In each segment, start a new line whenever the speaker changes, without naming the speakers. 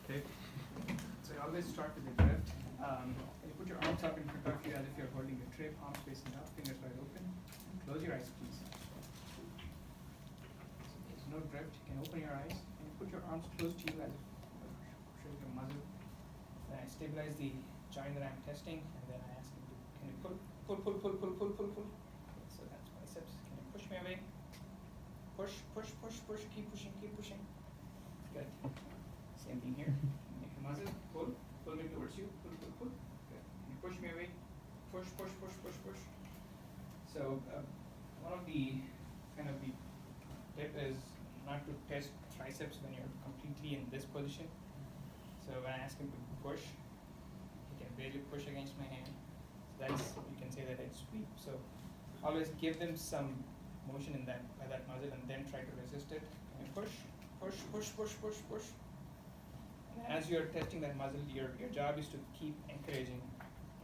Okay. So I always start with the drift. You put your arms up in front of you as if you're holding a tray, palms facing up, fingers wide open. Close your eyes, please. So there's no drift. You can open your eyes and put your arms close to you as if showing your muscle. Then I stabilize the joint that I'm testing, and then I ask him to, can you pull. Okay, so that's biceps. Can you push me away? Push, keep pushing. Good. Same thing here. Make a muscle, pull me towards you, pull. Good. Can you push me away? Push. So one of the kind of the tip is not to test triceps when you're completely in this position. So when I ask him to push, he can barely push against my hand. So that's, you can say that it's weak. So always give them some motion in that by that muscle and then try to resist it. And push. And as you're testing that muscle, your job is to keep encouraging,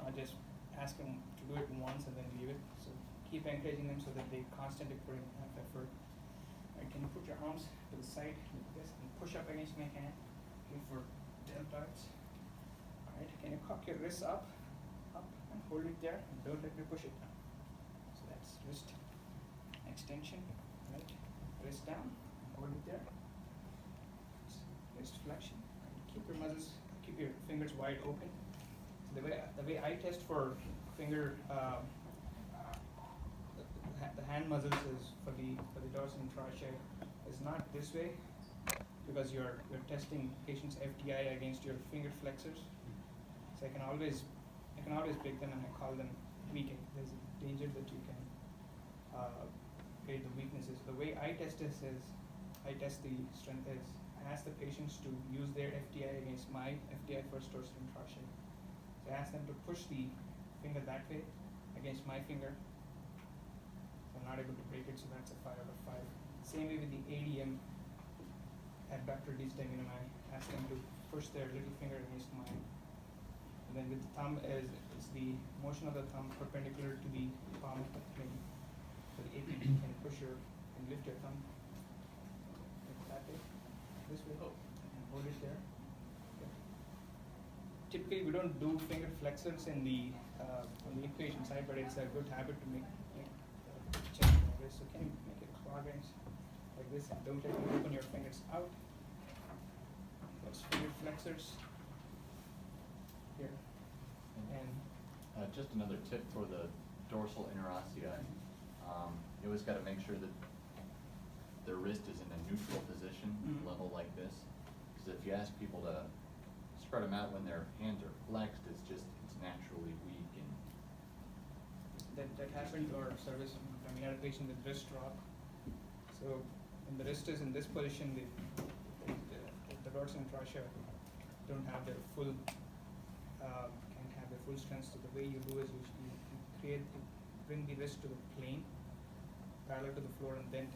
not just ask them to do it once and then leave it. So keep encouraging them so that they constantly put in enough effort. Right, can you put your arms to the side like this and push up against my hand? Okay, for deltoids. Alright, can you cock your wrists up and hold it there and don't let me push it down. So that's wrist extension, right? Wrist down, hold it there. Wrist flexion. Keep your muscles, keep your fingers wide open. So the way I test for finger, the hand muscles is for the dorsal and trochanter is not this way, because you're testing patient's FDI against your finger flexors. So I can always break them and I call them weak. There's a danger that you can create the weaknesses. The way I test this is, I test the strength is, I ask the patients to use their FDI against my FDI first dorsal and trochanter. So I ask them to push the finger that way against my finger. So I'm not able to break it, so that's a 5 out of 5. Same way with the ADM adductor distaminum, I ask them to push their little finger against mine. And then with the thumb is the motion of the thumb perpendicular to the palm of the plane. So the APP can push and lift your thumb like that way, this way, and hold it there. Okay. Typically, we don't do finger flexors in the on the inpatient side, but it's a good habit to make change like this. So can you make a claw against like this, and don't let me open your fingers out. Those finger flexors here.
And just another tip for the dorsal interossei. You always got to make sure that their wrist is in a neutral position, level like this. Because if you ask people to spread them out when their hands are flexed, it's naturally weak. And
that happened to our service. We had a patient with wrist drop. So when the wrist is in this position, the dorsal and trochanter don't have their full can't have their full strength. So the way you do is you bring the wrist to the plane, parallel to the floor, and then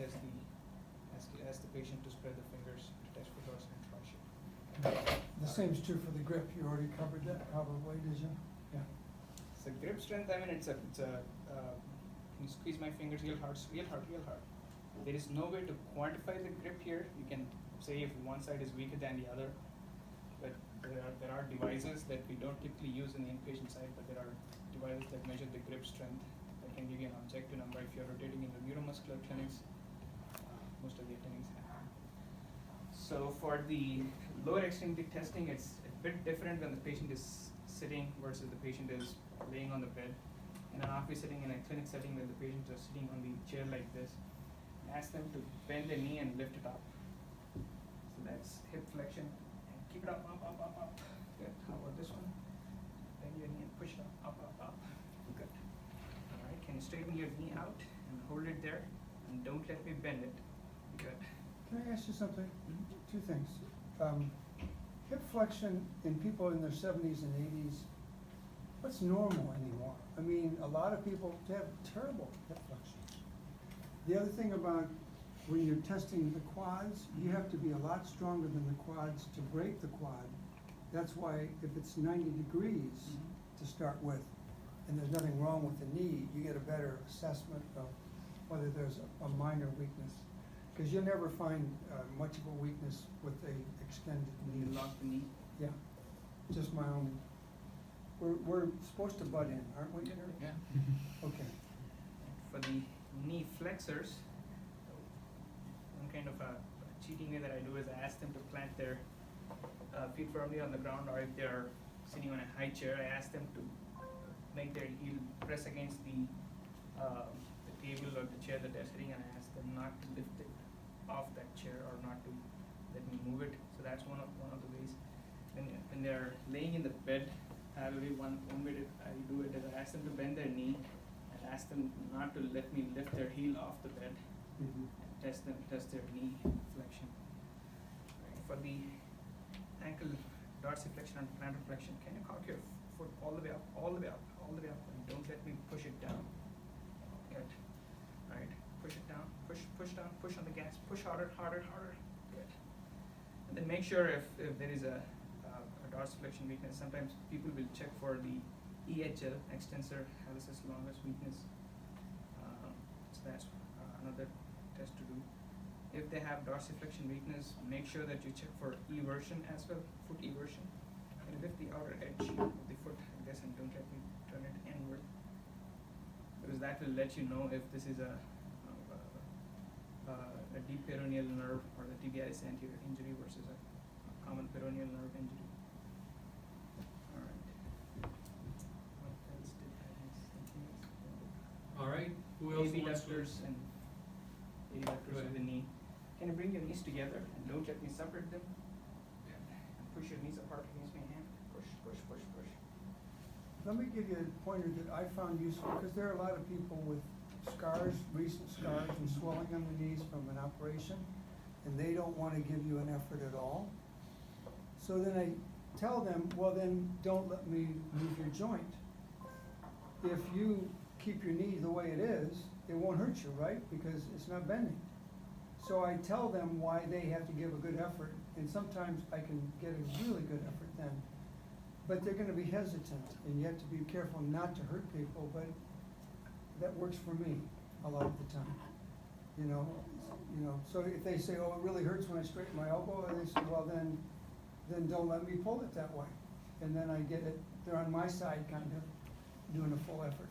ask the patient to spread the fingers to test for dorsal and trochanter.
The same is true for the grip. You already covered that probably, did you? Yeah.
So grip strength, I mean, it's a can you squeeze my fingers real hard. There is no way to quantify the grip here. You can say if one side is weaker than the other, but there are devices that we don't typically use in the inpatient side, but there are devices that measure the grip strength that can give you an objective number if you're rotating in the neuromuscular clinics. Most of the clinics have. So for the lower extremity testing, it's a bit different when the patient is sitting versus the patient is laying on the bed. In an office setting, in a clinic setting, when the patients are sitting on the chair like this, ask them to bend their knee and lift it up. So that's hip flexion. And keep it up. Good. How about this one? Bend your knee and push it up. Good. All right. Can you straighten your knee out and hold it there, and don't let me bend it. Good.
Can I ask you something? Two things. Hip flexion in people in their 70s and 80s, what's normal anymore? I mean, a lot of people have terrible hip flexion. The other thing about when you're testing the quads, you have to be a lot stronger than the quads to break the quad. That's why if it's 90 degrees to start with, and there's nothing wrong with the knee, you get a better assessment of whether there's a minor weakness. Cause you'll never find, much of a weakness with a extended
When you
knee.
lock the knee.
Yeah, just my own, we're supposed to butt in, aren't we?
Yeah.
Okay.
For the knee flexors, one kind of a cheating way that I do is I ask them to plant their feet firmly on the ground, or if they're sitting on a high chair, I ask them to make their heel press against the table or the chair that they're sitting, and I ask them not to lift it off that chair or not to let me move it. So that's one of the ways. When they're laying in the bed, I will be one way that I do it is I ask them to bend their knee and ask them not to let me lift their heel off the bed
Mhm.
and test their knee flexion. Right. For the ankle dorsiflexion and plantar flexion, can you cock your foot all the way up, and don't let me push it down. Good. Right. Push it down, push down, push on the gas, push harder. Good. And then make sure if there is a dorsiflexion weakness, sometimes people will check for the EHL, extensor hallucis longus weakness. So that's another test to do. If they have dorsiflexion weakness, make sure that you check for eversion as well, foot eversion. And lift the outer edge of the foot like this and don't let me turn it inward. Because that will let you know if this is a deep peroneal nerve or the tibialis anterior injury versus a common peroneal nerve injury. Alright. What else did I miss? Something else?
All right, who else wants to?
Adductors and adductors of the knee. Can you bring your knees together and don't let me separate them? And push your knees apart against my hand. Push.
Let me give you a pointer that I found useful, because there are a lot of people with scars, recent scars and swelling on the knees from an operation, and they don't wanna give you an effort at all. So then I tell them, well then, don't let me move your joint. If you keep your knee the way it is, it won't hurt you, right? Because it's not bending. So I tell them why they have to give a good effort, and sometimes I can get a really good effort then. But they're gonna be hesitant, and you have to be careful not to hurt people, but that works for me a lot of the time. You know, so if they say, oh, it really hurts when I straighten my elbow, and they say, well then don't let me pull it that way. And then I get it, they're on my side kind of doing a full effort.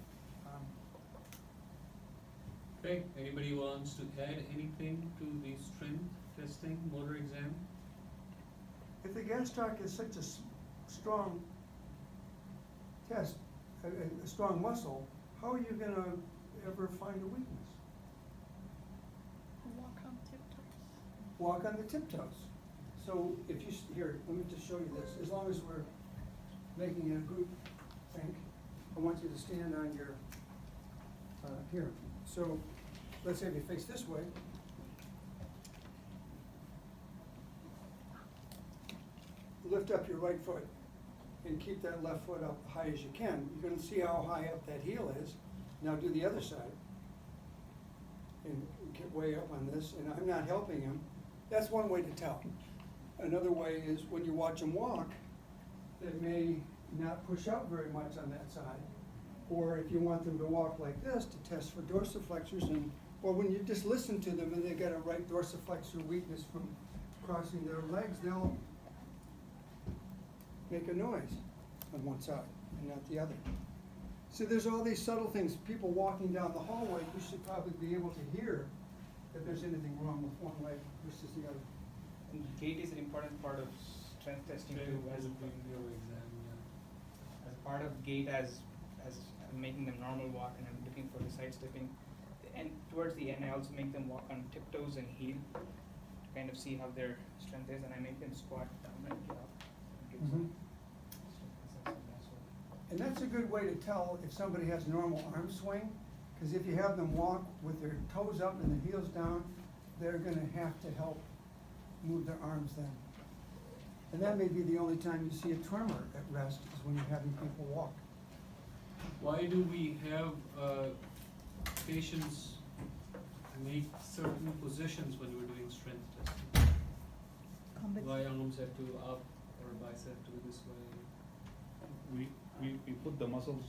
Okay, anybody wants to add anything to the strength testing motor exam?
If the gastroc is such a strong test, a strong muscle, how are you gonna ever find a weakness?
Walk on tiptoes.
Walk on the tiptoes. So if you, here, let me just show you this. As long as we're making it a group think, I want you to stand on your, here. So let's say if you face this way. Lift up your right foot and keep that left foot up high as you can. You're gonna see how high up that heel is. Now do the other side. And get way up on this, and I'm not helping him. That's one way to tell. Another way is when you watch them walk, they may not push up very much on that side. Or if you want them to walk like this to test for dorsiflexors, and or when you just listen to them and they got a right dorsiflexor weakness from crossing their legs, they'll make a noise on one side and not the other. So there's all these subtle things. People walking down the hallway, you should probably be able to hear if there's anything wrong with one leg versus the other.
And gait is an important part of strength testing too, as
Neuro Exam, yeah.
as part of gait, as I'm making them normal walk and I'm looking for the side stepping. And towards the end, I also make them walk on tiptoes and heel to kind of see how their strength is, and I make them squat down and get up. It gives them strength as well.
And that's a good way to tell if somebody has normal arm swing, because if you have them walk with their toes up and their heels down, they're gonna have to help move their arms then. And that may be the only time you see a tremor at rest, is when you're having people walk.
Why do we have patients make certain positions when we're doing strength testing? Why arms have to up or bicep to this way?
We put the muscles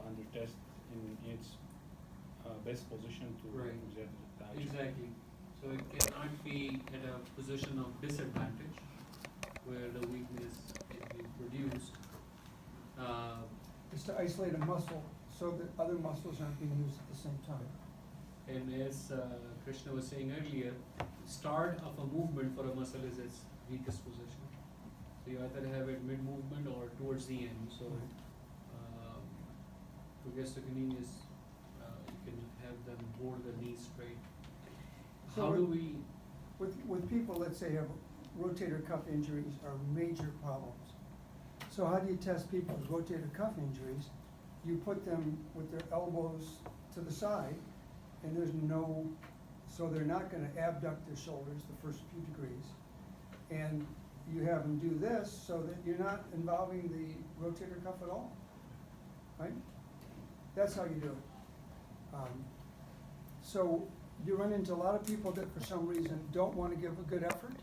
under test in its best position to
Right.
exert the action.
Exactly. So So it cannot be at a position of disadvantage where the weakness is being produced.
It's to isolate a muscle so that other muscles aren't being used at the same time.
And as Krishna was saying earlier, start of a movement for a muscle is its weakest position. So you either have it mid-movement or towards the end. So progressive is you can have them hold the knees straight.
So
How
with-
do we?
With people, let's say, have rotator cuff injuries are major problems. So how do you test people with rotator cuff injuries? You put them with their elbows to the side, and there's no, so they're not gonna abduct their shoulders the first few degrees. And you have them do this so that you're not involving the rotator cuff at all, right? That's how you do it. So you run into a lot of people that for some reason don't want to give a good effort.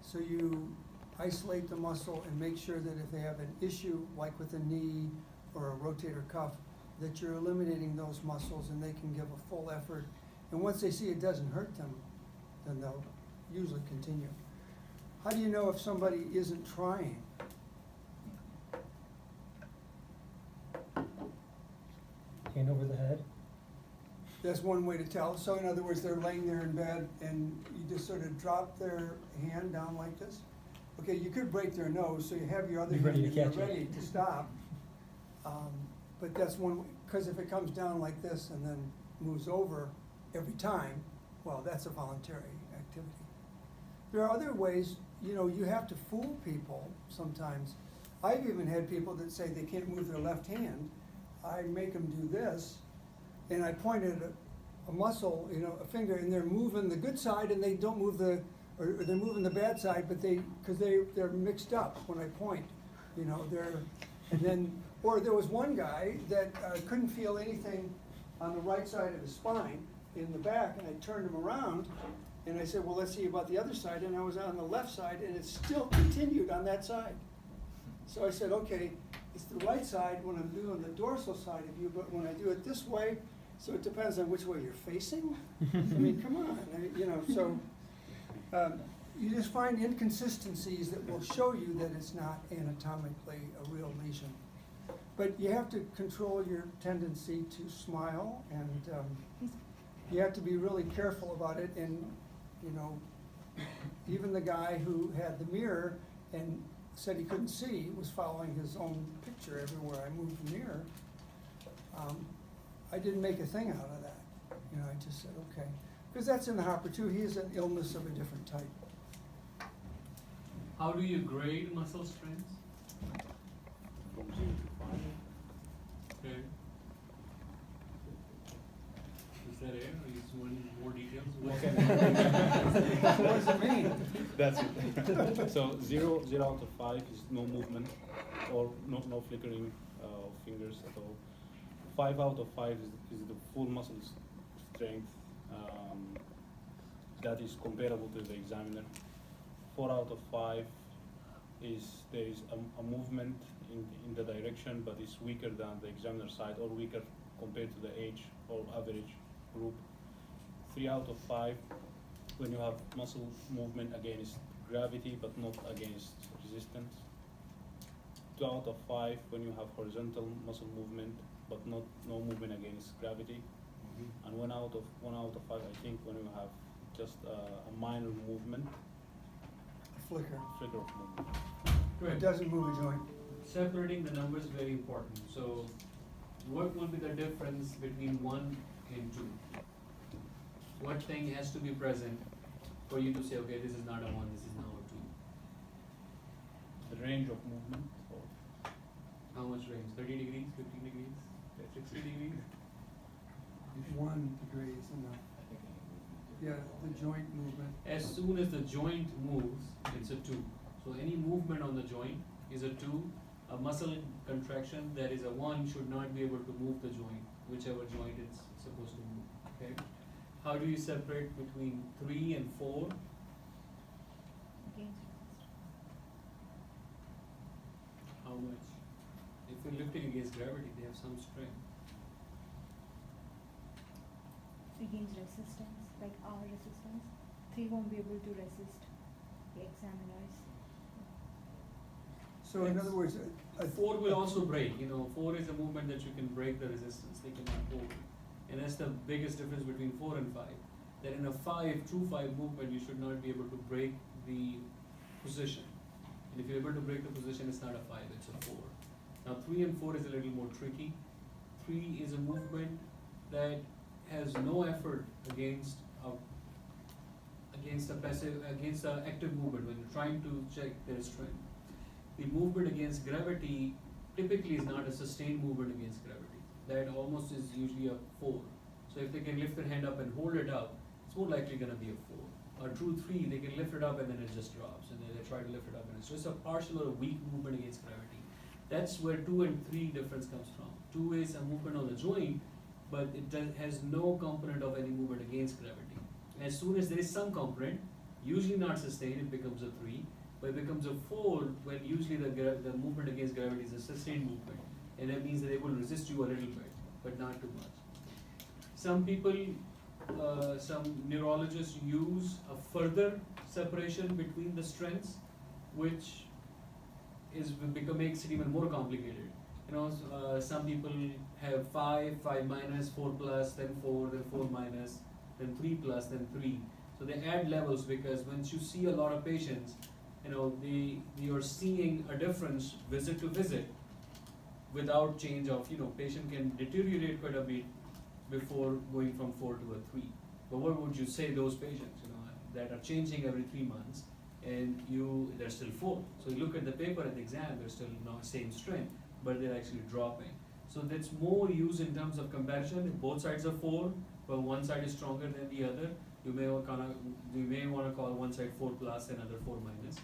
So you isolate the muscle and make sure that if they have an issue, like with a knee or a rotator cuff, that you're eliminating those muscles and they can give a full effort. And once they see it doesn't hurt them, then they'll usually continue. How do you know if somebody isn't trying?
Hand over the head.
That's one way to tell. So in other words, they're laying there in bed and you just sort of drop their hand down like this. Okay, you could break their nose, so you have your other
Be
hand
ready to
and you're
catch it.
ready to stop. But that's one, because if it comes down like this and then moves over every time, well, that's a voluntary activity. There are other ways, you know, you have to fool people sometimes. I've even had people that say they can't move their left hand. I make them do this, and I point at a muscle, you know, a finger, and they're moving the good side, and they don't move or they're moving the bad side, but because they're mixed up when I point, you know, and then, or there was one guy that couldn't feel anything on the right side of his spine in the back, and I turned him around, and I said, well, let's see about the other side, and I was on the left side, and it still continued on that side. So I said, okay, it's the right side when I'm doing the dorsal side of you, but when I do it this way, so it depends on which way you're facing. I mean, come on, you know, so you just find inconsistencies that will show you that it's not anatomically a real lesion. But you have to control your tendency to smile, and you have to be really careful about it. And, you know, even the guy who had the mirror and said he couldn't see was following his own picture everywhere I moved the mirror. I didn't make a thing out of that. You know, I just said, okay. Because that's in the hopper too. He has an illness of a different type.
How do you grade muscle strength?
From 0 to 5.
Okay. Is that it, or is one more details?
What does it mean?
That's it. So 0 out of 5 is no movement or no flickering of fingers at all. 5 out of 5 is the full muscle strength that is comparable to the examiner. 4 out of 5 is there is a movement in the direction, but it's weaker than the examiner side or weaker compared to the age or average group. 3 out of 5, when you have muscle movement against gravity but not against resistance. 2 out of 5 when you have horizontal muscle movement but no movement against gravity.
Mm-hmm.
And 1 out of 5, I think, when you have just a minor movement,
A flicker.
flicker of movement.
It doesn't move a joint.
Separating the numbers is very important. So, what will be the difference between 1 and 2? What thing has to be present for you to say, okay, this is not a 1, this is now a 2?
The range of movement. Or
How much range? 30 degrees, 15 degrees, 60 degrees?
1 degree is enough. Yeah, the joint movement.
As soon as the joint moves, it's a 2. So any movement on the joint is a 2. A muscle contraction that is a 1 should not be able to move the joint, whichever joint it's supposed to move. Okay. How do you separate between 3 and 4? How much? If you're lifting against gravity, they have some strength.
Against resistance, like our resistance. 3 won't be able to resist the examiners.
So in other words,
4 will also break, 4 is a movement that you can break the resistance, they cannot hold. And that's the biggest difference between 4 and 5. That in a true 5 movement, you should not be able to break the position. And if you're able to break the position, it's not a 5, it's a 4. Now 3 and 4 is a little more tricky. 3 is a movement that has no effort against a active movement when you're trying to check their strength. The movement against gravity typically is not a sustained movement against gravity. That almost is usually a 4. So if they can lift their hand up and hold it up, it's more likely gonna be a 4. A true 3, they can lift it up and then it just drops, and then they try to lift it up and it's just a partial or a weak movement against gravity. That's where 2 and 3 difference comes from. 2 is a movement on the joint, but it has no component of any movement against gravity. As soon as there is some component, usually not sustained, it becomes a 3, but it becomes a 4 when usually the movement against gravity is a sustained movement, and that means that they will resist you a little bit, but not too much. Some people, some neurologists use a further separation between the strengths, which makes it even more complicated. Some people have 5, 5 minus, 4 plus, then 4, then 4 minus, then 3 plus, then 3. So they add levels because once you see a lot of patients, you're seeing a difference visit to visit without change of, patient can deteriorate quite a bit before going from 4 to a 3. But what would you say those patients, that are changing every 3 months and they're still 4. So you look at the paper at the exam, they're still not same strength, but they're actually dropping. So that's more used in terms of comparison. If both sides are 4, but one side is stronger than the other, you may want to call one side 4 plus, another 4 minus.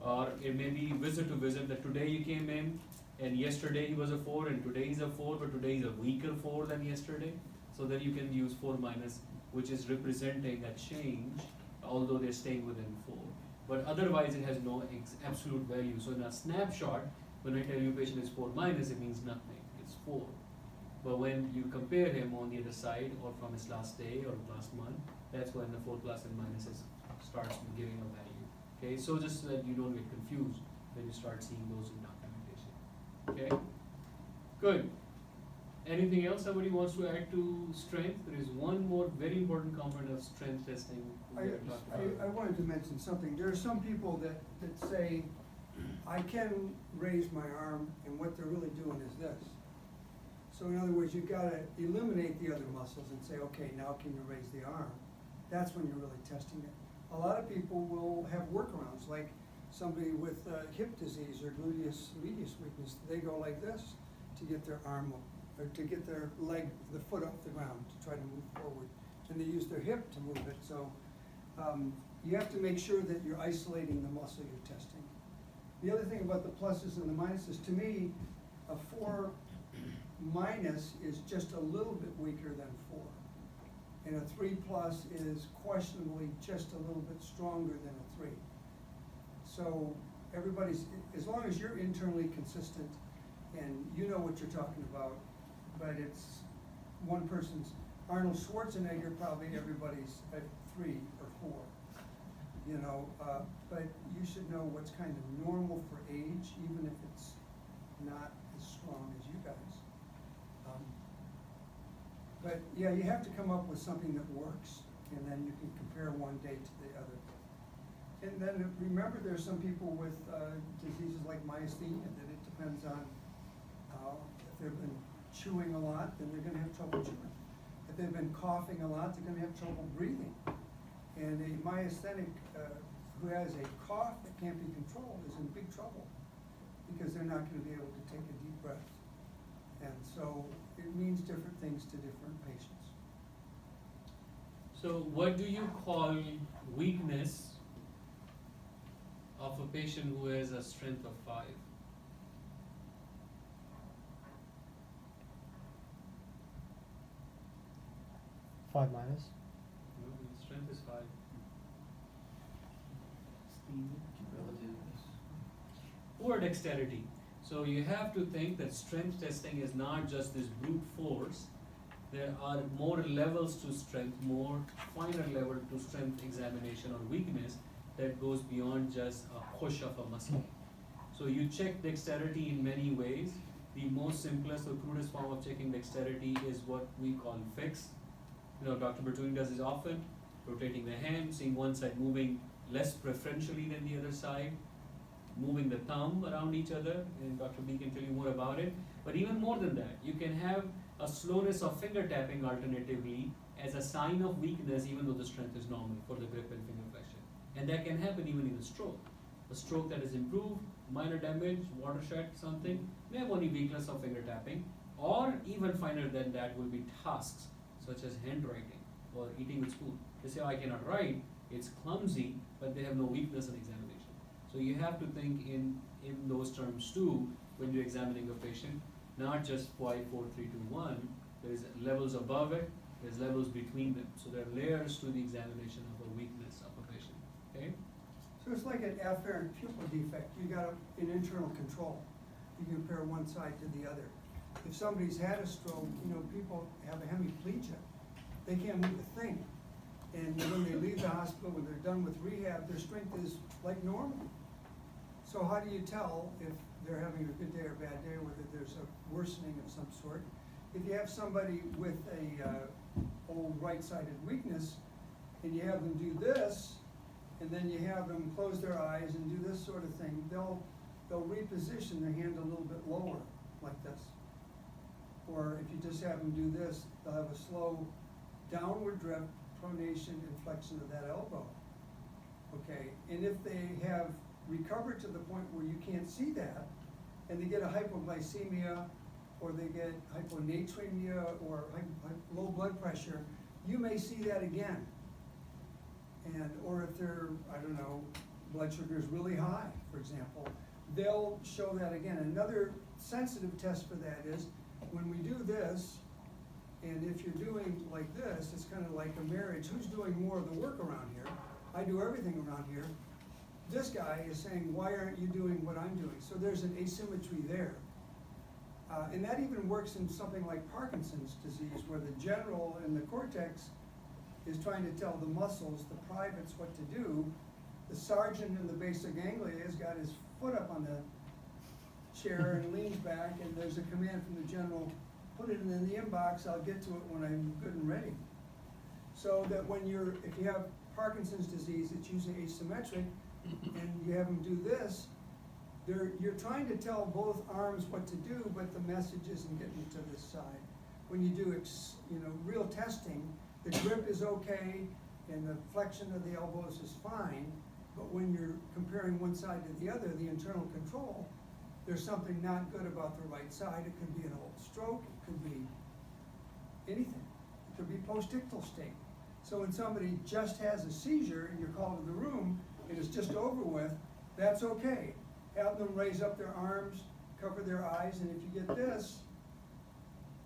Or it may be visit to visit, that today you came in and yesterday he was a 4 and today he's a 4, but today he's a weaker 4 than yesterday. So then you can use 4 minus, which is representing a change, although they're staying within 4. But otherwise it has no absolute value. So in a snapshot, when I tell you patient is 4 minus, it means nothing, it's 4. But when you compare him on the other side or from his last day or last month, that's when the 4 plus and minuses starts giving a value. Okay, so just so that you don't get confused when you start seeing those in documentation. Okay, good. Anything else somebody wants to add to strength? There is one more very important component of strength testing.
I wanted to mention something. There are some people that say, I can raise my arm, and what they're really doing is this. So in other words, you've got to eliminate the other muscles and say, okay, now can you raise the arm? That's when you're really testing it. A lot of people will have workarounds, like somebody with hip disease or gluteus medius weakness. They go like this to get their arm up, or to get their leg, the foot off the ground to try to move forward. And they use their hip to move it. So you have to make sure that you're isolating the muscle you're testing. The other thing about the pluses and the minuses, to me, a 4 minus is just a little bit weaker than 4. And a 3 plus is questionably just a little bit stronger than a 3. So everybody's, as long as you're internally consistent and you know what you're talking about, but it's one person's, Arnold Schwarzenegger, probably everybody's at 3 or 4. But you should know what's kind of normal for age, even if it's not as strong as you guys. But yeah, you have to come up with something that works, and then you can compare one day to the other. And then remember, there's some people with diseases like myasthenia that it depends on if they've been chewing a lot, then they're going to have trouble chewing. If they've been coughing a lot, they're going to have trouble breathing. And a myasthenic who has a cough that can't be controlled is in big trouble because they're not going to be able to take a deep breath. And so it means different things to different patients.
So what do you call weakness of a patient who has a strength of 5?
Five minus.
No, strength is 5. Poor dexterity. So you have to think that strength testing is not just this brute force, there are more levels to strength, more finer level to strength examination or weakness that goes beyond just a push of a muscle. So you check dexterity in many ways. The most simplest or crudest form of checking dexterity is what we call fix. You know, Dr. Bertoni does this often, rotating the hand, seeing one side moving less preferentially than the other side, moving the thumb around each other, and Dr. B can tell you more about it. But even more than that, you can have a slowness of finger tapping alternatively as a sign of weakness even though the strength is normal for the grip and finger flexion. And that can happen even in a stroke. A stroke that is improved, minor damage, watershed, something, may have only weakness of finger tapping, or even finer than that will be tasks such as handwriting or eating with spoon. They say, oh, I cannot write, it's clumsy, but they have no weakness in examination. So you have to think in those terms too when you're examining a patient, not just 5, 4, 3, 2, 1. There's levels above it, there's levels between them. So there are layers to the examination of a weakness of a patient, okay?
So it's like an afferent pupil defect. You got an internal control. You compare one side to the other. If somebody's had a stroke, you know, people have a hemiplegia. They can't move a thing. And when they leave the hospital, when they're done with rehab, their strength is like normal. So how do you tell if they're having a good day or a bad day, whether there's a worsening of some sort? If you have somebody with a old right-sided weakness, and you have them do this, and then you have them close their eyes and do this sort of thing, they'll reposition their hand a little bit lower, like this. Or if you just have them do this, they'll have a slow downward drift, pronation, and flexion of that elbow. Okay, and if they have recovered to the point where you can't see that, and they get a hypoglycemia, or they get hyponatremia, or low blood pressure, you may see that again. And, or if their, I don't know, blood sugar is really high, for example, they'll show that again. Another sensitive test for that is when we do this, and if you're doing like this, it's kind of like a marriage. Who's doing more of the work around here? I do everything around here. This guy is saying, why aren't you doing what I'm doing? So there's an asymmetry there. And that even works in something like Parkinson's disease, where the general and the cortex is trying to tell the muscles, the privates, what to do. The sergeant in the basic ganglia has got his foot up on the chair and leans back, and there's a command from the general, put it in the inbox, I'll get to it when I'm good and ready. So that when if you have Parkinson's disease, it's usually asymmetric, and you have them do this, you're trying to tell both arms what to do, but the message isn't getting to this side. When you do real testing, the grip is okay, and the flexion of the elbows is fine, but when you're comparing one side to the other, the internal control, there's something not good about the right side. It could be an old stroke, it could be anything. It could be post-ictal state. So when somebody just has a seizure and you're called to the room and it's just over with, that's okay. Have them raise up their arms, cover their eyes, and if you get this,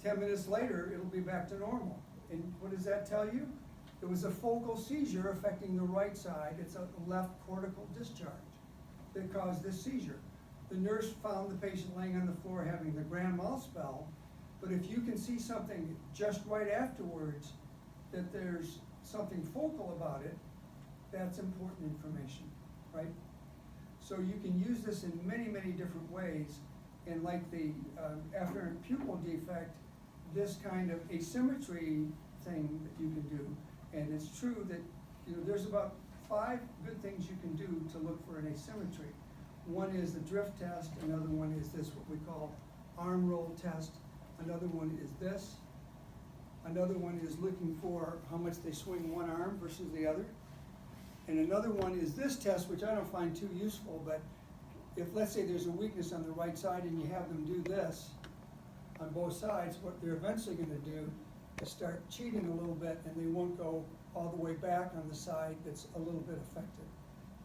10 minutes later, it'll be back to normal. And what does that tell you? It was a focal seizure affecting the right side. It's a left cortical discharge that caused this seizure. The nurse found the patient laying on the floor having the grand mal spell, but if you can see something just right afterwards, that there's something focal about it, that's important information, right? So you can use this in many, many different ways, and like the afferent pupil defect, this kind of asymmetry thing that you can do, and it's true that there's about 5 good things you can do to look for an asymmetry. One is the drift test, another one is this, what we call arm roll test, another one is this, another one is looking for how much they swing one arm versus the other, and another one is this test, which I don't find too useful, but if, let's say, there's a weakness on the right side and you have them do this on both sides, what they're eventually going to do is start cheating a little bit, and they won't go all the way back on the side that's a little bit affected.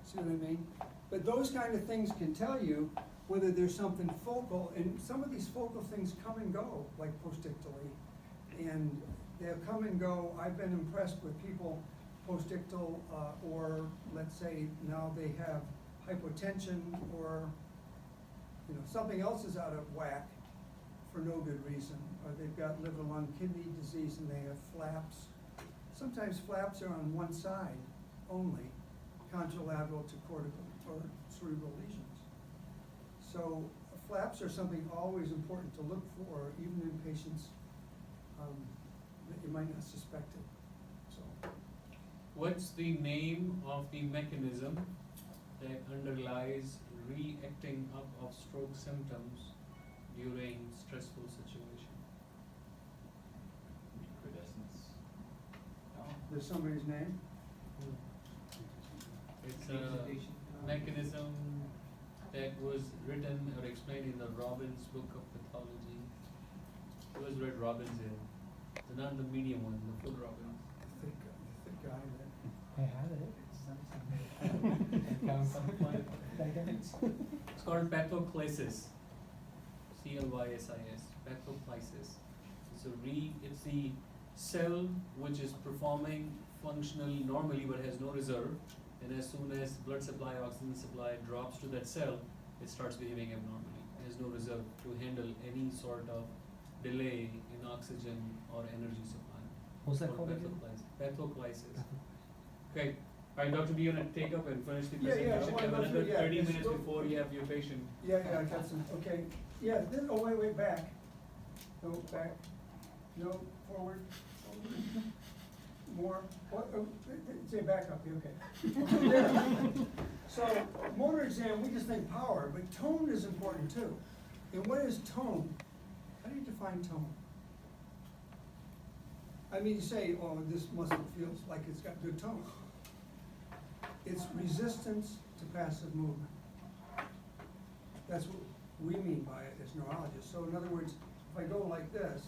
See what I mean? But those kind of things can tell you whether there's something focal, and some of these focal things come and go, like post-ictally, and they'll come and go. I've been impressed with people post-ictal, or let's say now they have hypotension, or something else is out of whack for no good reason, or they've got liver, lung, kidney disease and they have flaps. Sometimes flaps are on one side only, contralateral to cortical or cerebral lesions. So flaps are something always important to look for, even in patients that you might not suspect it. So,
What's the name of the mechanism that underlies reacting up of stroke symptoms during stressful situation?
Recrudescence.
there's somebody's name?
It's a mechanism that was written or explained in the Robbins book of pathology. Who has read Robbins here? So not the medium one, the full Robbins.
The thick guy that.
I have it.
It's called pathoclysis. C-L-Y-S-I-S. Pathoclysis. It's the cell which is performing functional normally but has no reserve, and as soon as blood supply, oxygen supply drops to that cell, it starts behaving abnormally. It has no reserve to handle any sort of delay in oxygen or energy supply.
What's that called again?
Pathoclysis. Okay. Alright, Dr. B, you wanna take up and finish the
Yeah, yeah,
presentation?
I
You have
wanna go
another
through- yeah,
30
yes,
minutes
go-
before you have your patient.
Yeah, I got some, okay, yeah, then, oh, wait, back. No, back, no, forward, more, what, say back up, okay. There. So, motor exam, we just think power, but tone is important too. And what is tone? How do you define tone? I mean, you say, oh, this muscle feels like it's got good tone. It's resistance to passive movement. That's what we mean by it as neurologists. So in other words, if I go like this,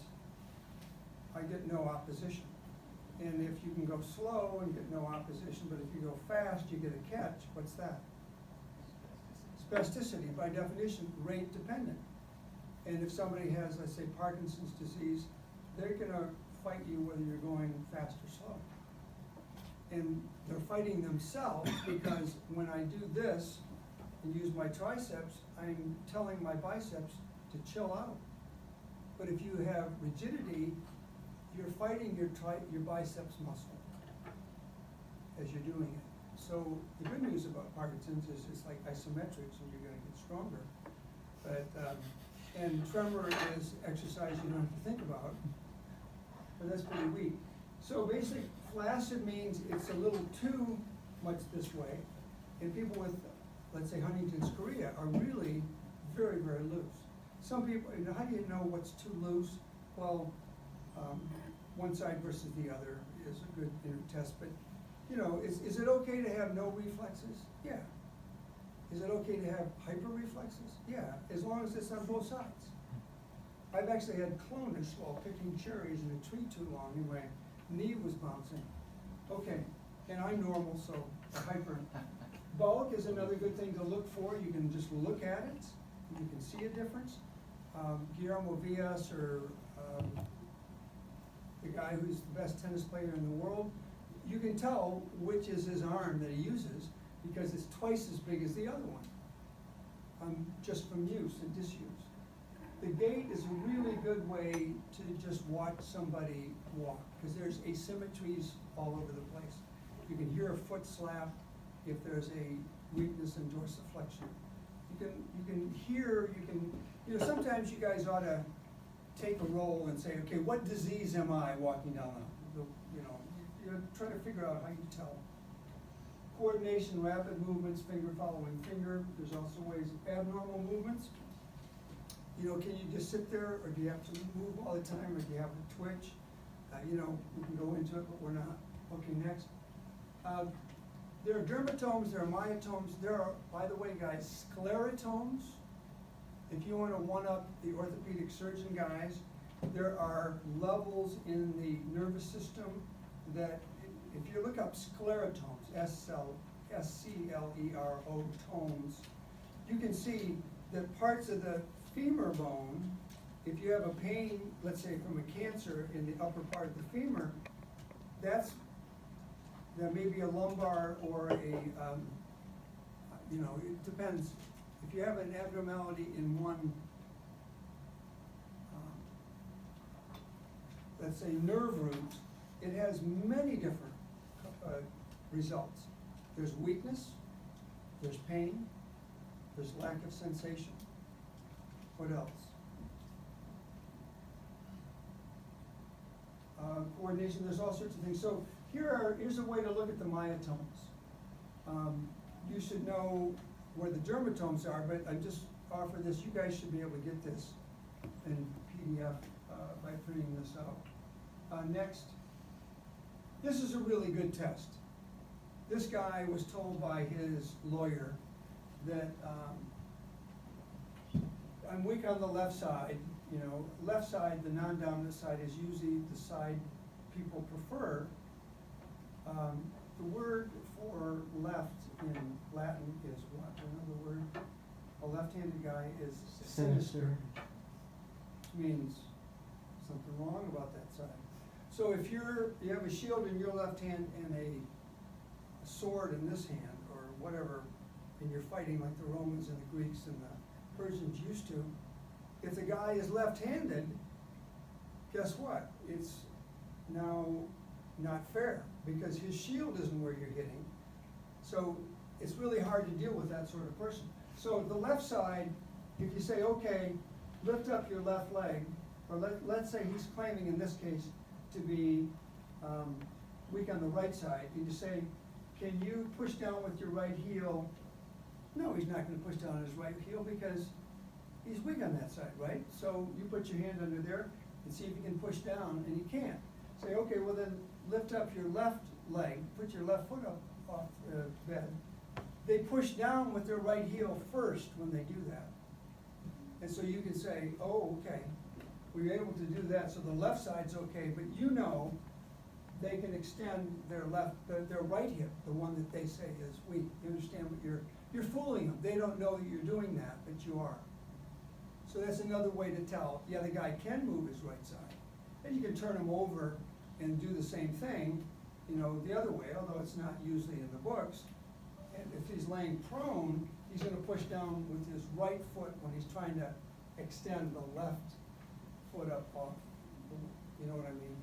I get no opposition. And if you can go slow and get no opposition, but if you go fast, you get a catch. What's that? Spasticity, by definition, rate dependent. And if somebody has, let's say, Parkinson's disease, they're gonna fight you whether you're going fast or slow. And they're fighting themselves because when I do this and use my triceps, I'm telling my biceps to chill out. But if you have rigidity, you're fighting your biceps muscle as you're doing it. So the good news about Parkinson's is it's like isometric, so you're gonna get stronger. But, and tremor is exercise you don't have to think about, but that's pretty weak. So basic flaccid means it's a little too much this way, and people with, let's say, Huntington's chorea are really very, very loose. Some people, you know, how do you know what's too loose? Well, one side versus the other is a good test, but, you know, is it okay to have no reflexes? Yeah. Is it okay to have hyperreflexes? Yeah, as long as it's on both sides. I've actually had clonus while picking cherries in a tree too long, and my knee was bouncing. Okay, and I'm normal, so a hyper. Bulk is another good thing to look for. You can just look at it, and you can see a difference. Guillermo Villas, or the guy who's the best tennis player in the world, you can tell which is his arm that he uses because it's twice as big as the other one, just from use and disuse. The gait is a really good way to just watch somebody walk, because there's asymmetries all over the place. You can hear a foot slap if there's a weakness in dorsiflexion. You can hear, you know, sometimes you guys ought to take a roll and say, okay, what disease am I walking down the, you know, you're trying to figure out how you tell. Coordination, rapid movements, finger following finger. There's also ways of abnormal movements. You know, can you just sit there, or do you have to move all the time, or do you have a twitch? You know, we can go into it, but we're not. Okay, next. There are dermatomes, there are myotomes, there are, by the way, guys, sclerotomes. If you want to one-up the orthopedic surgeon guys, there are levels in the nervous system that, if you look up sclerotomes, S-C-L-E-R-O tomes, you can see that parts of the femur bone, if you have a pain, let's say from a cancer in the upper part of the femur, there may be a lumbar or a, you know, it depends. If you have an abnormality in one let's say, nerve root, it has many different results. There's weakness, there's pain, there's lack of sensation. What else? Coordination, there's all sorts of things. So here's a way to look at the myotomes. You should know where the dermatomes are, but I just offer this. You guys should be able to get this in PDF by printing this out. Next, this is a really good test. This guy was told by his lawyer that I'm weak on the left side. You know, left side, the non-dominant side, is usually the side people prefer. The word for left in Latin is what? Another word? A left-handed guy is sinister. Means something wrong about that side. So if you have a shield in your left hand and a sword in this hand, or whatever, and you're fighting like the Romans and the Greeks and the Persians used to, if the guy is left-handed, guess what? It's now not fair, because his shield isn't where you're hitting. So it's really hard to deal with that sort of person. So the left side, if you say, okay, lift up your left leg, or let's say he's claiming in this case to be weak on the right side, and you say, can you push down with your right heel? No, he's not going to push down his right heel because he's weak on that side, right? So you put your hand under there and see if you can push down, and you can't. Say, okay, well then lift up your left leg, put your left foot up off the bed. They push down with their right heel first when they do that. And so you can say, oh, okay, we're able to do that, so the left side's okay, but you know they can extend their right hip, the one that they say is weak. You understand what you're fooling them. They don't know that you're doing that, but you are. So that's another way to tell, yeah, the guy can move his right side. And you can turn him over and do the same thing, you know, the other way, although it's not usually in the books. And if he's laying prone, he's gonna push down with his right foot when he's trying to extend the left foot up off, you know what I mean?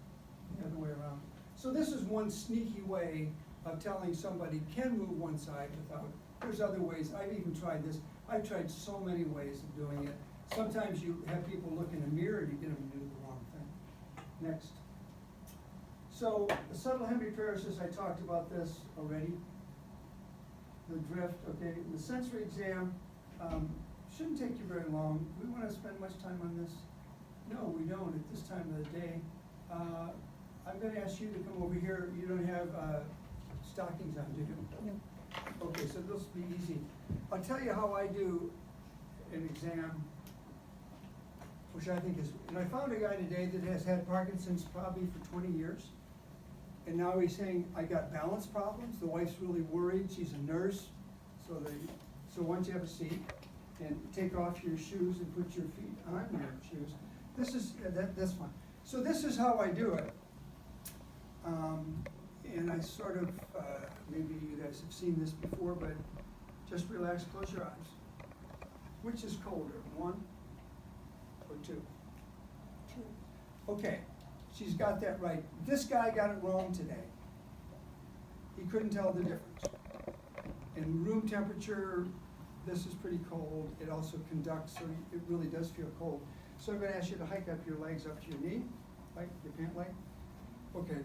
The other way around. So this is one sneaky way of telling somebody can move one side without, there's other ways. I've even tried this. I've tried so many ways of doing it. Sometimes you have people look in a mirror and you get them to do the wrong thing. Next. So the subtle hemiparesis, I talked about this already. The drift, okay. The sensory exam shouldn't take you very long. Do we want to spend much time on this? No, we don't at this time of the day. I'm going to ask you to come over here. You don't have stockings on, do you? No. Okay, so this will be easy. I'll tell you how I do an exam, which I think is, and I found a guy today that has had Parkinson's probably for 20 years. And now he's saying, I got balance problems. The wife's really worried. She's a nurse. So why don't you have a seat and take off your shoes and put your feet on your shoes. This is, that's fine. So this is how I do it. And I sort of, maybe you guys have seen this before, but just relax, close your eyes. Which is colder, 1 or 2?
2.
Okay, she's got that right. This guy got it wrong today. He couldn't tell the difference. In room temperature, this is pretty cold. It also conducts, so it really does feel cold. So I'm going to ask you to hike up your legs up to your knee, like your pant leg. Okay,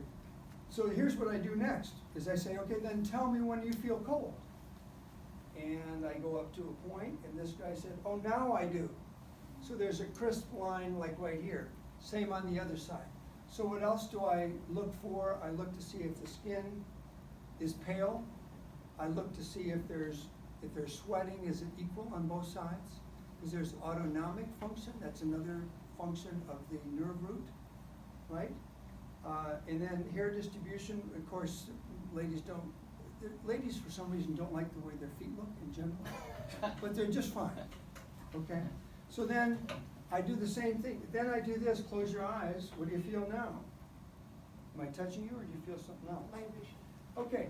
so here's what I do next, is I say, okay, then tell me when you feel cold. And I go up to a point, and this guy said, oh, now I do. So there's a crisp line like right here. Same on the other side. So what else do I look for? I look to see if the skin is pale. I look to see if there's sweating, is it equal on both sides? Because there's autonomic function, that's another function of the nerve root, right? And then hair distribution, of course, ladies for some reason don't like the way their feet look in general, but they're just fine, okay? So then I do the same thing. Then I do this, close your eyes. What do you feel now? Am I touching you or do you feel something else?
Vibration.
Okay.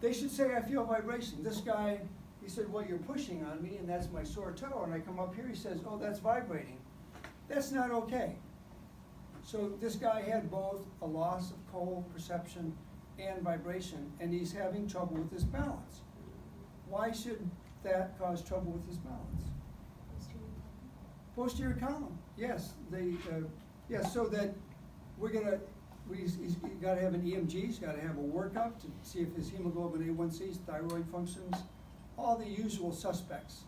They should say I feel vibration. This guy, he said, well, you're pushing on me and that's my sore toe. And I come up here, he says, oh, that's vibrating. That's not okay. So this guy had both a loss of cold perception and vibration, and he's having trouble with his balance. Why should that cause trouble with his balance? Posterior column, yes, so that he's gotta have an EMG, he's gotta have a workup to see if his hemoglobin A1C, thyroid functions, all the usual suspects.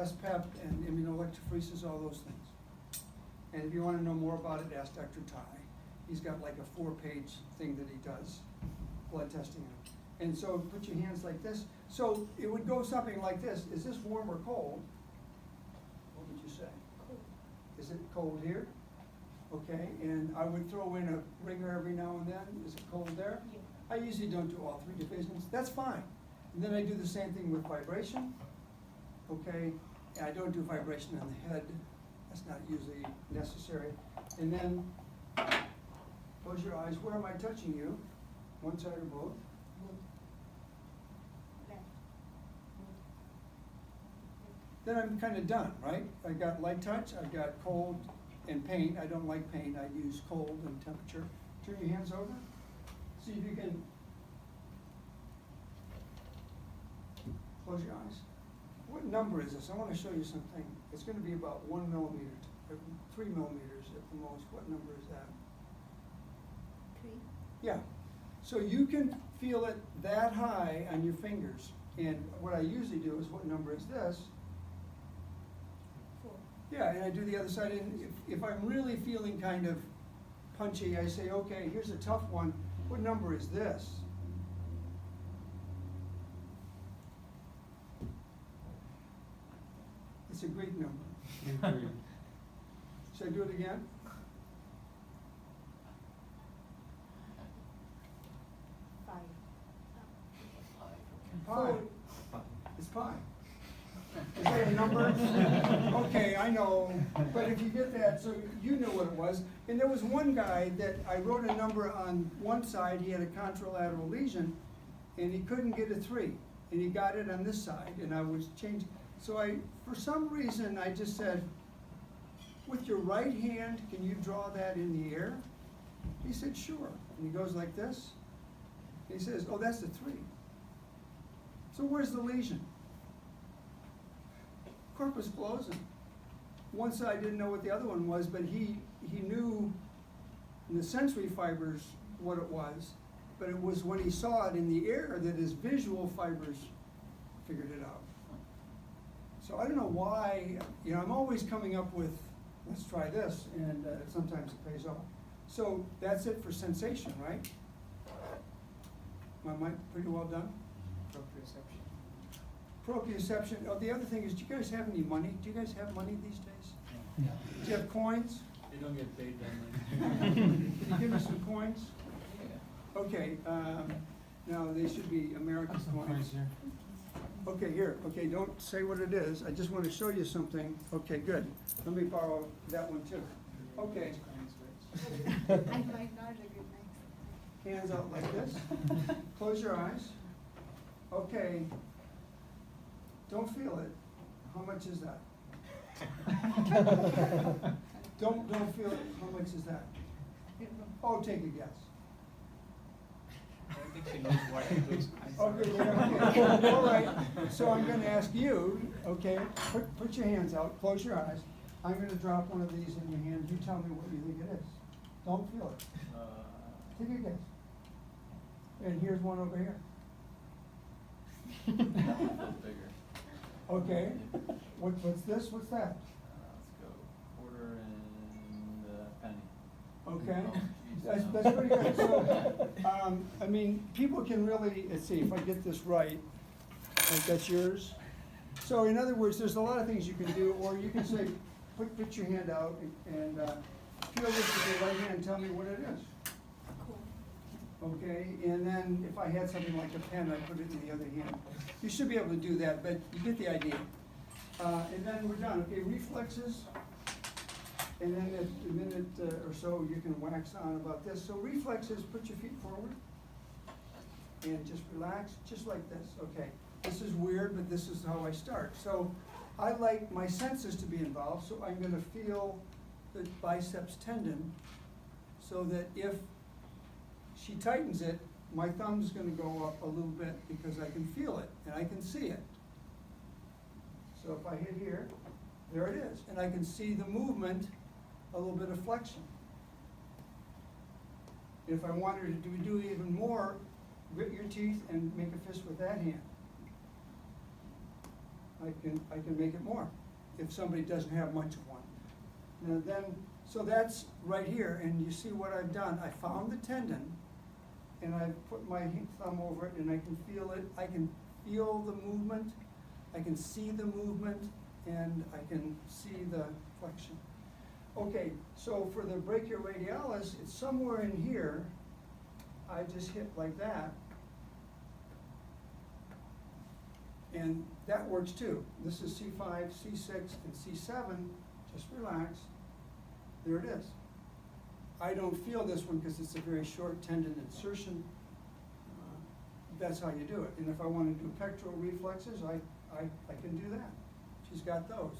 SPEP and immunoelectrophoresis, all those things. And if you wanna know more about it, ask Dr. Ty. He's got like a 4-page thing that he does, blood testing. And so put your hands like this. So it would go something like this. Is this warm or cold? What would you say?
Cool.
Is it cold here? Okay, and I would throw in a ringer every now and then. Is it cold there?
Yeah.
I usually don't do all 3 divisions. That's fine. And then I do the same thing with vibration. Okay, and I don't do vibration on the head. That's not usually necessary. And then close your eyes. Where am I touching you? One side or both?
Left.
Then I'm kind of done, right? I got light touch, I got cold and pain. I don't like pain, I use cold and temperature. Turn your hands over. See if you can close your eyes. What number is this? I want to show you something. It's going to be about 1 millimeter, 3 millimeters at the most. What number is that?
3.
Yeah. So you can feel it that high on your fingers. And what I usually do is, what number is this?
4.
Yeah, and I do the other side. And if I'm really feeling kind of punchy, I say, okay, here's a tough one. What number is this? It's a Greek number. Should I do it again?
5.
Pi. It's pi. Is that a number? Okay, I know, but if you get that, so you knew what it was. And there was one guy that I wrote a number on one side, he had a contralateral lesion, and he couldn't get a 3. And he got it on this side, and I was changing. So for some reason, I just said, with your right hand, can you draw that in the air? He said, sure. And he goes like this. He says, oh, that's the 3. So where's the lesion? Corpus callosum. One side didn't know what the other one was, but he knew in the sensory fibers what it was, but it was when he saw it in the air that his visual fibers figured it out. So I don't know why, I'm always coming up with, let's try this, and sometimes it pays off. So that's it for sensation, right? Am I pretty well done?
Proprioception.
Proprioception. Oh, the other thing is, do you guys have any money? Do you guys have money these days?
No.
Do you have coins?
They don't get paid that much.
Can you give me some coins? Okay, now they should be American coins. Okay, here, okay, don't say what it is, I just want to show you something. Okay, good, let me borrow that one too. Okay,
I might not recognize.
hands out like this, close your eyes. Okay, don't feel it, how much is that? Don't feel it, how much is that? Oh, take a guess.
I think she knows what it is.
Okay, yeah, okay, all right, so I'm gonna ask you, okay, put your hands out, close your eyes. I'm gonna drop one of these in your hand, you tell me what you think it is. Don't feel it. Take a guess. And here's one over here.
Bigger.
Okay, what's this, what's that?
Let's go quarter and penny.
Okay,
Oh, geez.
that's pretty good. So, I mean, people can really, let's see, if I get this right, like that's yours. So in other words, there's a lot of things you can do, or you can say, put your hand out and feel this with your right hand, tell me what it is.
Cool.
Okay, and then if I had something like a pen, I'd put it in the other hand. You should be able to do that, but you get the idea. And then we're done, okay, reflexes. And then at a minute or so, you can wax on about this. So reflexes, put your feet forward. And just relax, just like this, okay. This is weird, but this is how I start. So I like my senses to be involved, so I'm gonna feel the biceps tendon so that if she tightens it, my thumb's gonna go up a little bit because I can feel it and I can see it. So if I hit here, there it is, and I can see the movement, a little bit of flexion. If I wanted to do even more, grit your teeth and make a fist with that hand. I can make it more if somebody doesn't have much of one. Now then, so that's right here, and you see what I've done. I found the tendon, and I put my thumb over it, and I can feel it. I can feel the movement. I can see the movement, and I can see the flexion. Okay, so for the brachioradialis, it's somewhere in here. I just hit like that. And that works too. This is C5, C6, and C7. Just relax. There it is. I don't feel this one because it's a very short tendon insertion. That's how you do it. And if I want to do pectoral reflexes, I can do that. She's got those.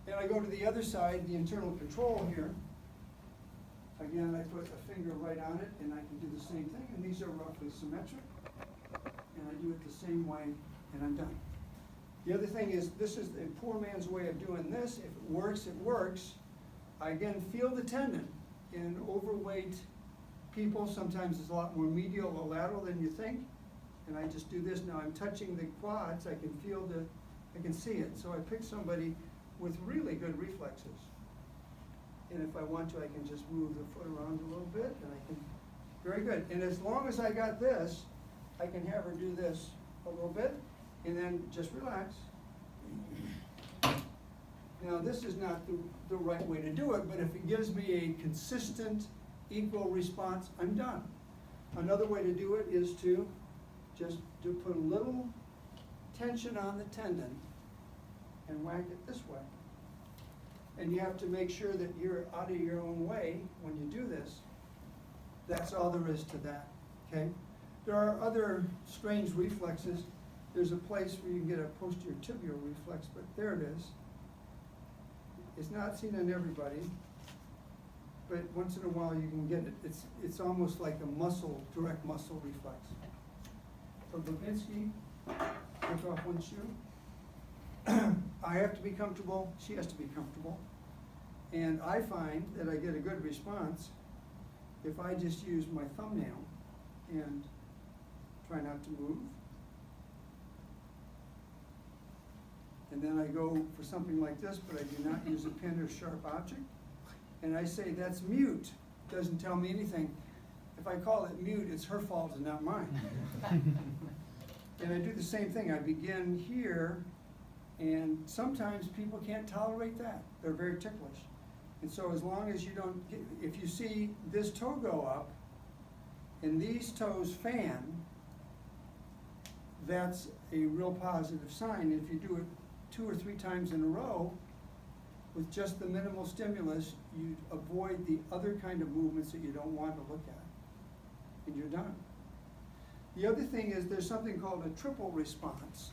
Then I go to the other side, the internal control here. Again, I put a finger right on it, and I can do the same thing. And these are roughly symmetric. And I do it the same way, and I'm done. The other thing is, this is the poor man's way of doing this. If it works, it works. I again feel the tendon. In overweight people, sometimes it's a lot more medial or lateral than you think. And I just do this. Now I'm touching the quads. I can feel I can see it. So I pick somebody with really good reflexes. And if I want to, I can just move the foot around a little bit, and I can, very good. And as long as I got this, I can have her do this a little bit, and then just relax. Now this is not the right way to do it, but if it gives me a consistent, equal response, I'm done. Another way to do it is to just put a little tension on the tendon and whack it this way. And you have to make sure that you're out of your own way when you do this. That's all there is to that, okay? There are other strange reflexes. There's a place where you can get a posterior tibial reflex, but there it is. It's not seen in everybody, but once in a while you can get it. It's almost like a muscle, direct muscle reflex. For Babinski, take off one shoe. I have to be comfortable, she has to be comfortable. And I find that I get a good response if I just use my thumbnail and try not to move. And then I go for something like this, but I do not use a pin or sharp object. And I say, that's mute. Doesn't tell me anything. If I call it mute, it's her fault and not mine. And I do the same thing. I begin here, and sometimes people can't tolerate that. They're very ticklish. And so as long as you don't get, if you see this toe go up, and these toes fan, that's a real positive sign. If you do it 2 or 3 times in a row, with just the minimal stimulus, you avoid the other kind of movements that you don't want to look at, and you're done. The other thing is there's something called a triple response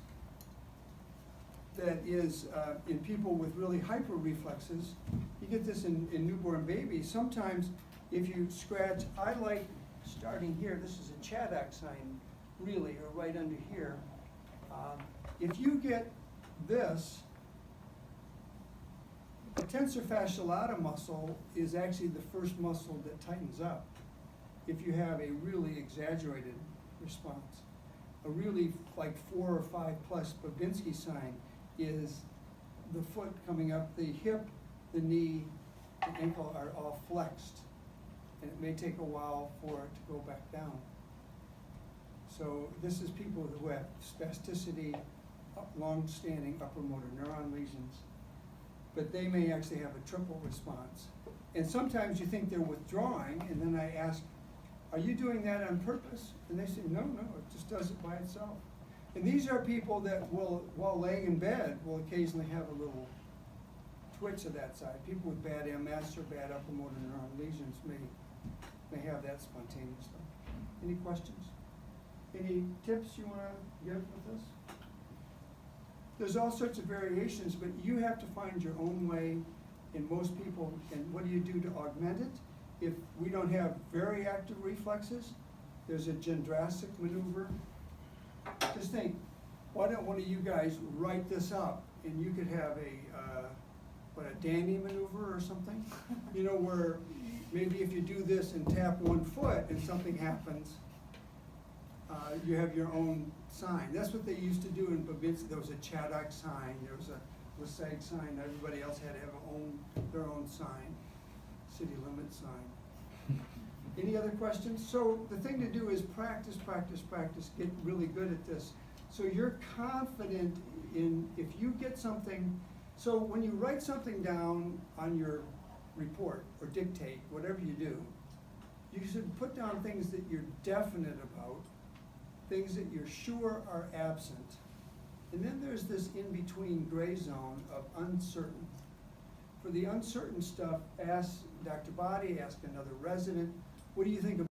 that is in people with really hyper reflexes. You get this in newborn babies. Sometimes if you scratch, I like starting here, this is a Chaddock sign, really, or right under here. If you get this, the tensor fasciolata muscle is actually the first muscle that tightens up if you have a really exaggerated response. A really like 4 or 5 plus Babinski sign is the foot coming up, the hip, the knee, the ankle are all flexed. And it may take a while for it to go back down. So this is people who have spasticity, long-standing upper motor neuron lesions, but they may actually have a triple response. And sometimes you think they're withdrawing, and then I ask, are you doing that on purpose? And they say, no, it just does it by itself. And these are people that will, while laying in bed, will occasionally have a little twitch of that side. People with bad MS or bad upper motor neuron lesions may have that spontaneously. Any questions? Any tips you want to give with this? There's all sorts of variations, but you have to find your own way, in most people, and what do you do to augment it? If we don't have very active reflexes, there's a Gendrasic maneuver. Just think, why don't one of you guys write this up, and you could have a Danny maneuver or something? You know, where maybe if you do this and tap one foot and something happens, you have your own sign. That's what they used to do in Babinski. There was a Chaddock sign, there was a Lasag sign, everybody else had to have their own sign, city limit sign. Any other questions? So the thing to do is practice, practice, practice, get really good at this. So you're confident in, if you get something, so when you write something down on your report or dictate, whatever you do, you should put down things that you're definite about, things that you're sure are absent. And then there's this in-between gray zone of uncertain. For the uncertain stuff, ask Dr. Bhatti, ask another resident, what do you think about